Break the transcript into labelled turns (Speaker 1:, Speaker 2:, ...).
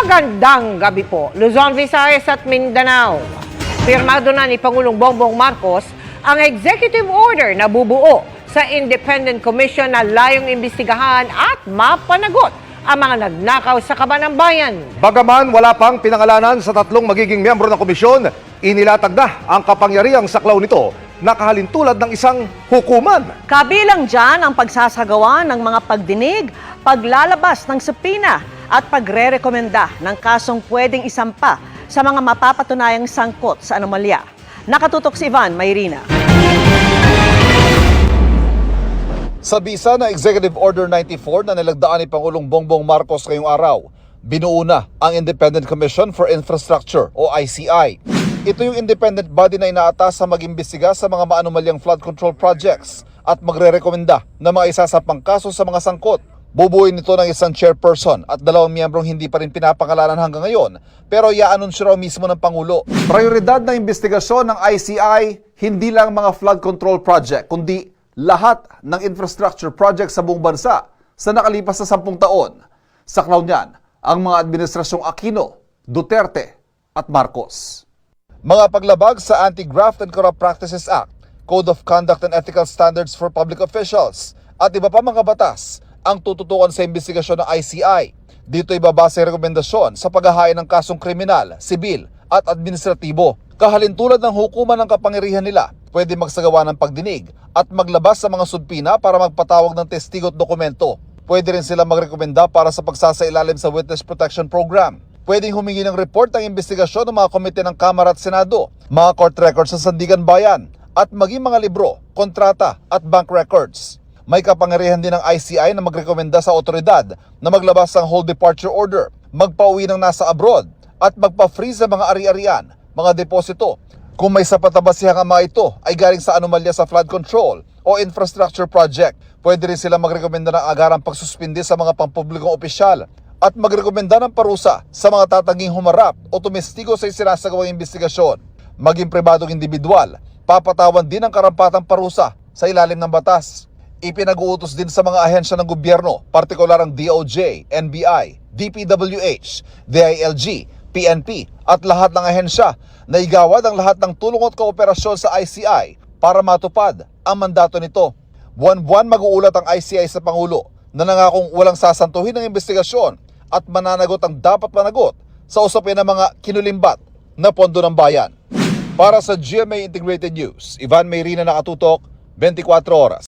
Speaker 1: Magandang gabi po, Luzon, Visayas at Mindanao. Pirmado na ni Pangulong Bongbong Marcos ang executive order na bubuo sa Independent Commission na layong imbestigahan at mapanagot ang mga nagnakaw sa kaban ng bayan.
Speaker 2: Bagaman wala pang pinangalanan sa tatlong magiging miyembro ng komisyon, inilatag na ang kapangyarihang saklaw nito na kahalintulad ng isang hukuman.
Speaker 3: Kabilang dyan ang pagsasagawa ng mga pagdinig, paglalabas ng subpoena at pagre-rekomenda ng kasong pwedeng isampa sa mga mapapatunayang sangkot sa anomalya. Nakatutok si Ivan Mayrina.
Speaker 4: Sa bisa ng Executive Order 94 na nilagdaan ni Pangulong Bongbong Marcos ngayong araw, binuo na ang Independent Commission for Infrastructure o ICI. Ito yung independent body na inaatas sa mag-imbestiga sa mga maanomalyang flood control projects at magre-rekomenda na mga isasapang kaso sa mga sangkot. Bubuuin nito ng isang chairperson at 2 miyembrong hindi pa rin pinapangalanan hanggang ngayon, pero i-anunsyo raw mismo ng Pangulo. Prioridad ng investigasyon ng ICI, hindi lang mga flood control project, kundi lahat ng infrastructure project sa buong bansa sa nakalipas na 10 taon. Saklaw niyan ang mga administrasyong Aquino, Duterte at Marcos. Mga paglabag sa Anti-Graft and Corrupt Practices Act, Code of Conduct and Ethical Standards for Public Officials at iba pa mga batas ang tututukan sa investigasyon ng ICI. Dito ibabase ang rekomendasyon sa paghahain ng kasong kriminal, sibil at administratibo. Kahalintulad ng hukuman ng kapangyarihan nila, pwede magsagawa ng pagdinig at maglabas sa mga sudpina para magpatawag ng testigo at dokumento. Pwede rin sila magrekomenda para sa pagsasailalim sa Witness Protection Program. Pwedeng humingi ng report ang investigasyon ng mga komite ng Kamara at Senado, mga court records sa Sandigan Bayan, at maging mga libro, kontrata at bank records. May kapangyarihan din ng ICI na magrekomenda sa otoridad na maglabas ng whole departure order, magpauwi ng nasa abroad, at magpa-freeze sa mga ari-arian, mga deposito. Kung may sapat na basihang ang mga ito ay galing sa anomalya sa flood control o infrastructure project, pwede rin sila magrekomenda ng agarang pagsuspindi sa mga pampublikong opisyal at magrekomenda ng parusa sa mga tatanging humarap o tumestigo sa isinasagawang investigasyon. Maging pribadong individual, papatawan din ang karampatang parusa sa ilalim ng batas. Ipinag-uutos din sa mga ahensya ng gobyerno, partikular ang DOJ, NBI, DPWH, DILG, PNP at lahat ng ahensya na igawad ang lahat ng tulong at kooperasyon sa ICI para matupad ang mandato nito. Buwan-buwan mag-uulat ang ICI sa Pangulo na nangakong walang sasantuhin ng investigasyon at mananagot ang dapat managot sa usapin ng mga kinulimbat na pondo ng bayan. Para sa GMA Integrated News, Ivan Mayrina, nakatutok, 24 oras.